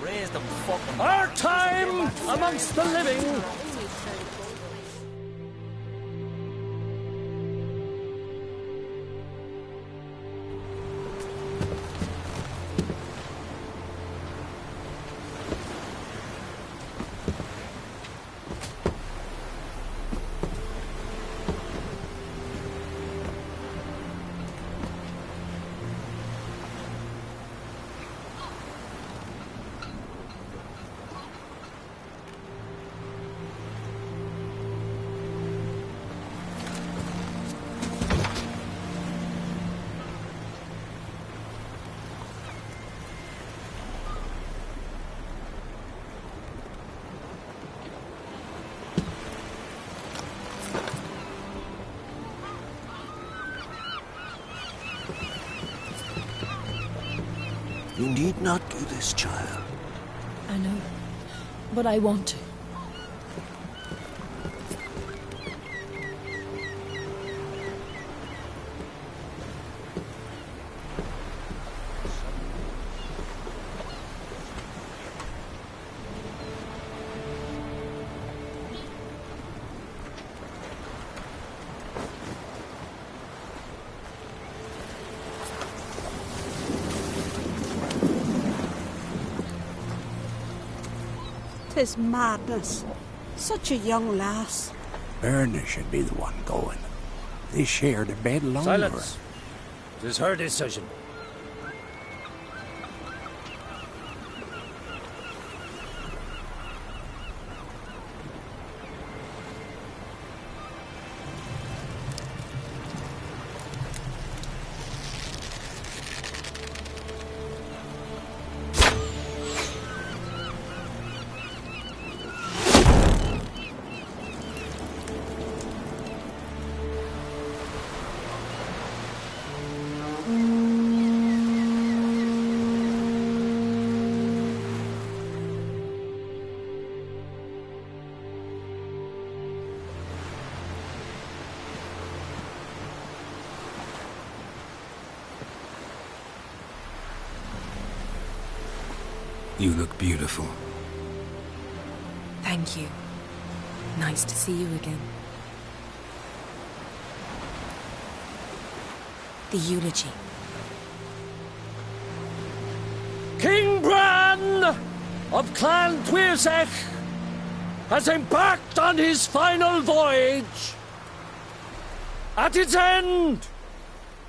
[SPEAKER 10] Raise the fucking...
[SPEAKER 6] Our time amongst the living!
[SPEAKER 1] You need not do this, child.
[SPEAKER 5] I know, but I want to.
[SPEAKER 16] Tis madness. Such a young lass.
[SPEAKER 15] Erna should be the one going. They shared a bed longer.
[SPEAKER 6] Silence. It is her decision.
[SPEAKER 4] You look beautiful.
[SPEAKER 17] Thank you. Nice to see you again. The eulogy.
[SPEAKER 6] King Bran of Clan Tuirsech has embarked on his final voyage. At its end,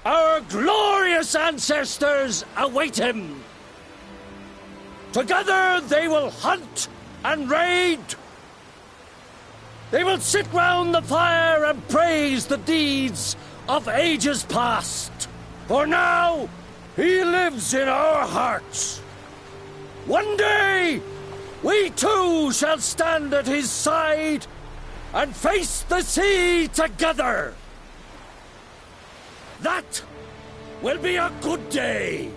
[SPEAKER 6] our glorious ancestors await him. Together they will hunt and raid. They will sit round the fire and praise the deeds of ages past. For now, he lives in our hearts. One day, we too shall stand at his side and face the sea together. That will be a good day.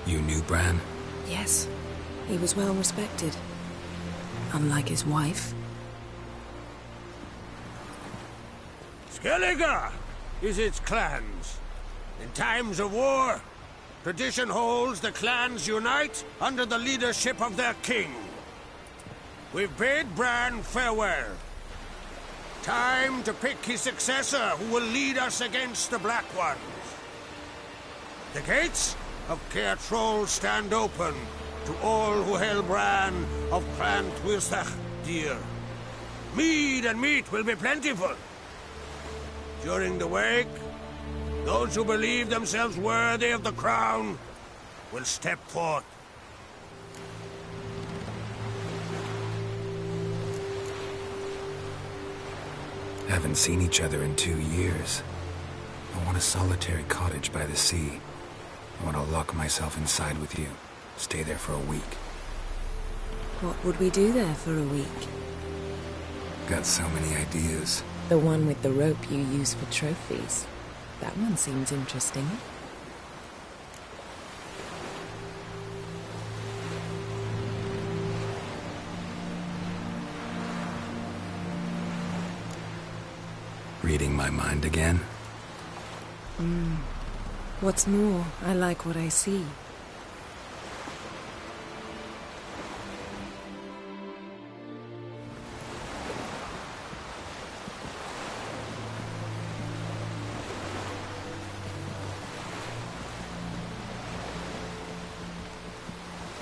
[SPEAKER 4] You knew Bran?
[SPEAKER 17] Yes, he was well respected. Unlike his wife.
[SPEAKER 18] Skellige is its clans. In times of war, tradition holds the clans unite under the leadership of their king. We've bade Bran farewell. Time to pick his successor who will lead us against the Black Ones. The gates of Caer Troll stand open to all who held Bran of Clan Tuirsech dear. Mead and meat will be plentiful. During the wake, those who believe themselves worthy of the crown will step forth.
[SPEAKER 4] Haven't seen each other in 2 years. I want a solitary cottage by the sea. I want to lock myself inside with you. Stay there for a week.
[SPEAKER 17] What would we do there for a week?
[SPEAKER 4] Got so many ideas.
[SPEAKER 17] The one with the rope you use for trophies. That one seems interesting.
[SPEAKER 4] Reading my mind again?
[SPEAKER 17] What's more, I like what I see.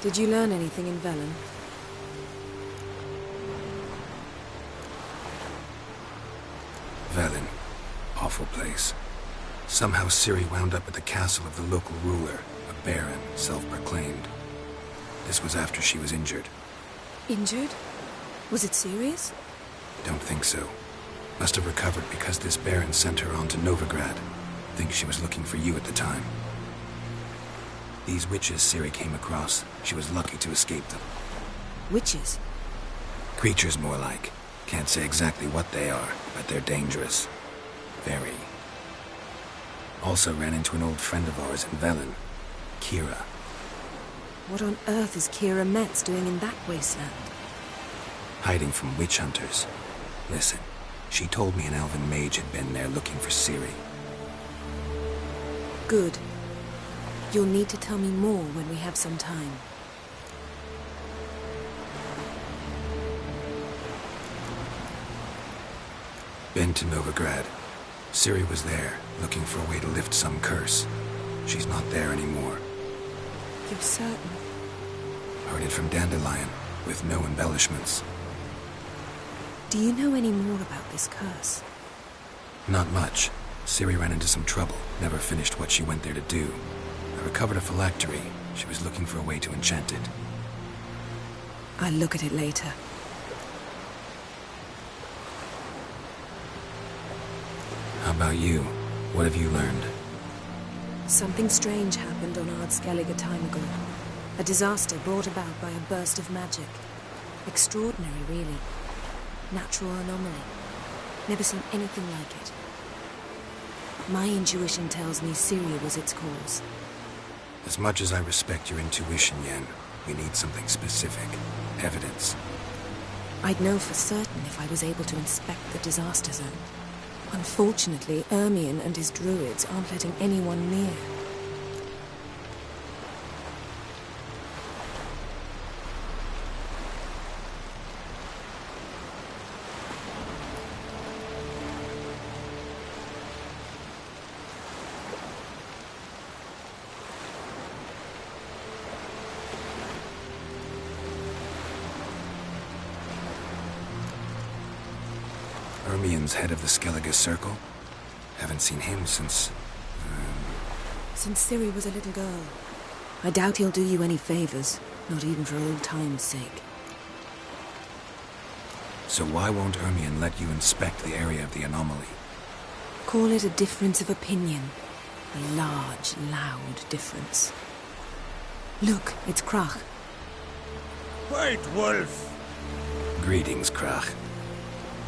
[SPEAKER 17] Did you learn anything in Velen?
[SPEAKER 4] Velen. Awful place. Somehow Ciri wound up at the castle of the local ruler, a baron, self-proclaimed. This was after she was injured.
[SPEAKER 17] Injured? Was it serious?
[SPEAKER 4] Don't think so. Must have recovered because this baron sent her on to Novigrad. Think she was looking for you at the time. These witches Ciri came across, she was lucky to escape them.
[SPEAKER 17] Witches?
[SPEAKER 4] Creatures, more like. Can't say exactly what they are, but they're dangerous. Very. Also ran into an old friend of ours in Velen, Kira.
[SPEAKER 17] What on earth is Kira Metz doing in that wasteland?
[SPEAKER 4] Hiding from witch hunters. Listen, she told me an elven mage had been there looking for Ciri.
[SPEAKER 17] Good. You'll need to tell me more when we have some time.
[SPEAKER 4] Been to Novigrad. Ciri was there, looking for a way to lift some curse. She's not there anymore.
[SPEAKER 17] You're certain?
[SPEAKER 4] Heard it from Dandelion, with no embellishments.
[SPEAKER 17] Do you know any more about this curse?
[SPEAKER 4] Not much. Ciri ran into some trouble, never finished what she went there to do. I recovered a phylactery. She was looking for a way to enchant it.
[SPEAKER 17] I'll look at it later.
[SPEAKER 4] How about you? What have you learned?
[SPEAKER 17] Something strange happened on Skellige a time ago. A disaster brought about by a burst of magic. Extraordinary, really. Natural anomaly. Never seen anything like it. My intuition tells me Ciri was its cause.
[SPEAKER 4] As much as I respect your intuition, Yen, we need something specific. Evidence.
[SPEAKER 17] I'd know for certain if I was able to inspect the disaster zone. Unfortunately, Ermion and his druids aren't letting anyone near.
[SPEAKER 4] Ermion's head of the Skellige Circle? Haven't seen him since...
[SPEAKER 17] Since Ciri was a little girl. I doubt he'll do you any favors, not even for old time's sake.
[SPEAKER 4] So why won't Ermion let you inspect the area of the anomaly?
[SPEAKER 17] Call it a difference of opinion. A large, loud difference. Look, it's Krach.
[SPEAKER 18] White Wolf!
[SPEAKER 4] Greetings, Krach.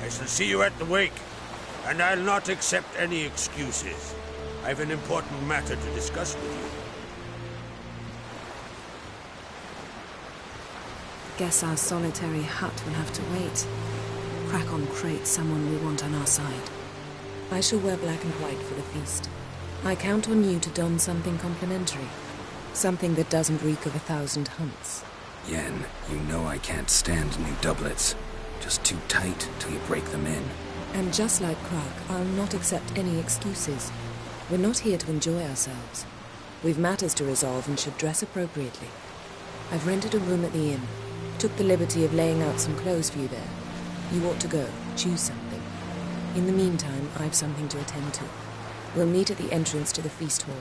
[SPEAKER 18] I shall see you at the wake, and I'll not accept any excuses. I've an important matter to discuss with you.
[SPEAKER 17] Guess our solitary hut will have to wait. Crack on Crate's someone we want on our side. I shall wear black and white for the feast. I count on you to don something complimentary. Something that doesn't reek of 1,000 hunts.
[SPEAKER 4] Yen, you know I can't stand new doublets. Just too tight till you break them in.
[SPEAKER 17] And just like Krach, I'll not accept any excuses. We're not here to enjoy ourselves. We've matters to resolve and should dress appropriately. I've rented a room at the inn. Took the liberty of laying out some clothes for you there. You ought to go. Choose something. In the meantime, I've something to attend to. We'll meet at the entrance to the feast hall.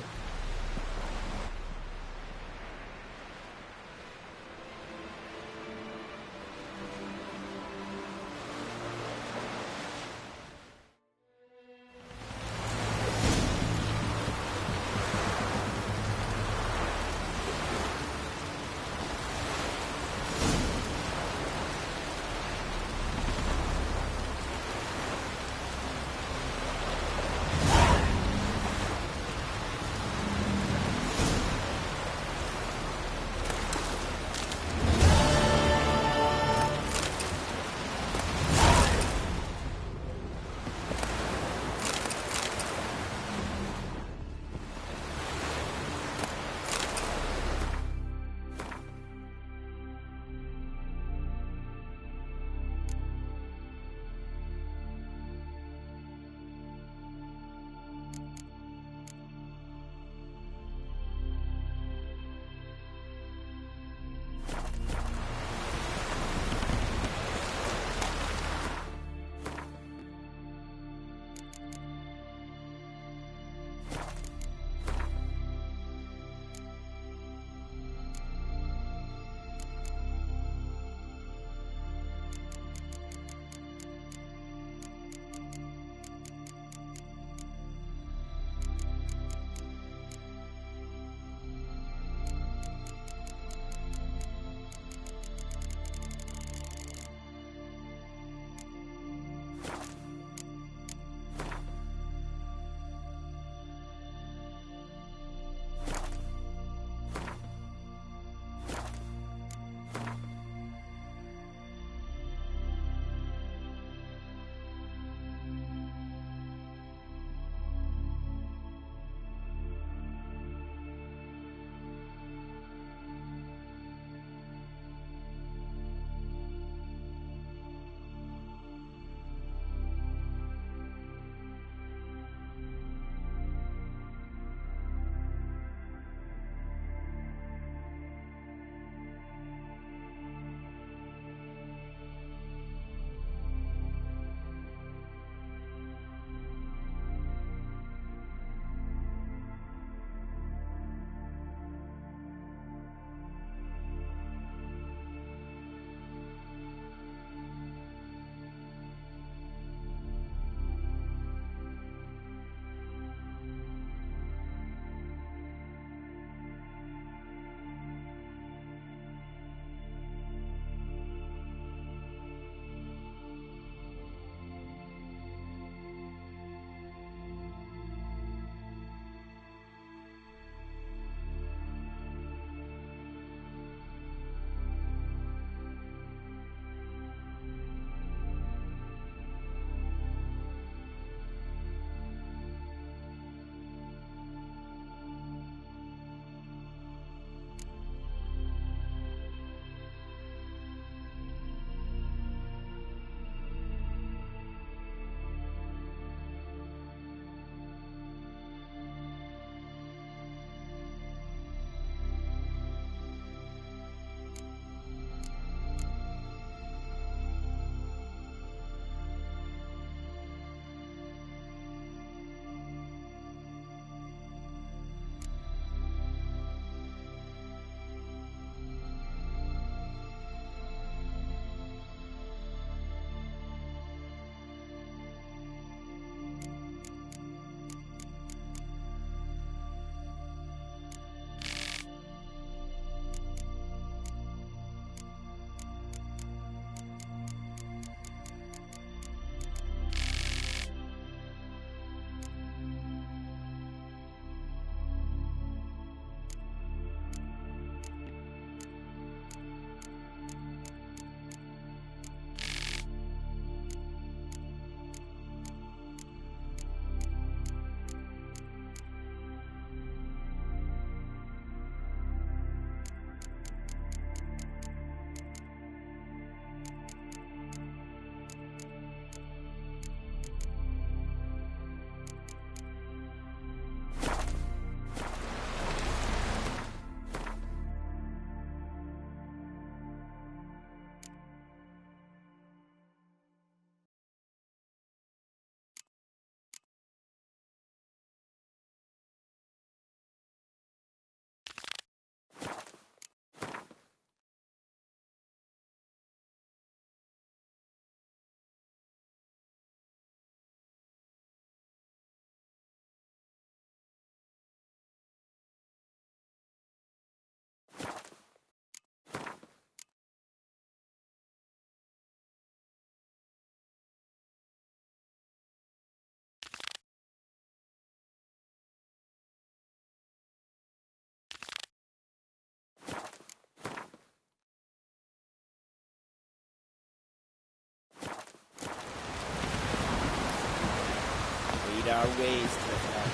[SPEAKER 10] are ways to attack.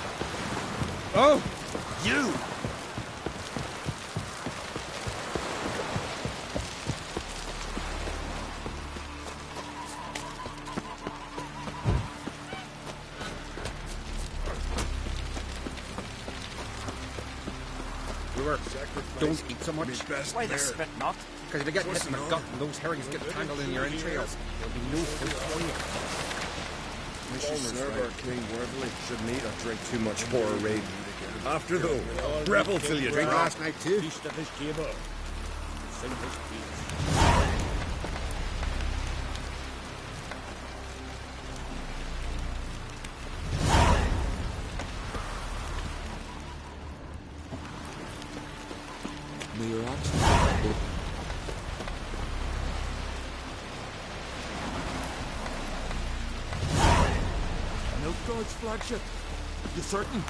[SPEAKER 18] Oh! You!
[SPEAKER 19] Don't eat so much. Why the spit not? Because if you get hit in the gut and those herrings get tangled in your entrails, there'll be no food for you.
[SPEAKER 12] We should serve our king worthily. Shouldn't eat or drink too much for a raid. After though, revel till you drink.
[SPEAKER 18] Last night too.
[SPEAKER 9] Feast of his table. Sing his peace.
[SPEAKER 19] Milk God's flagship. You certain?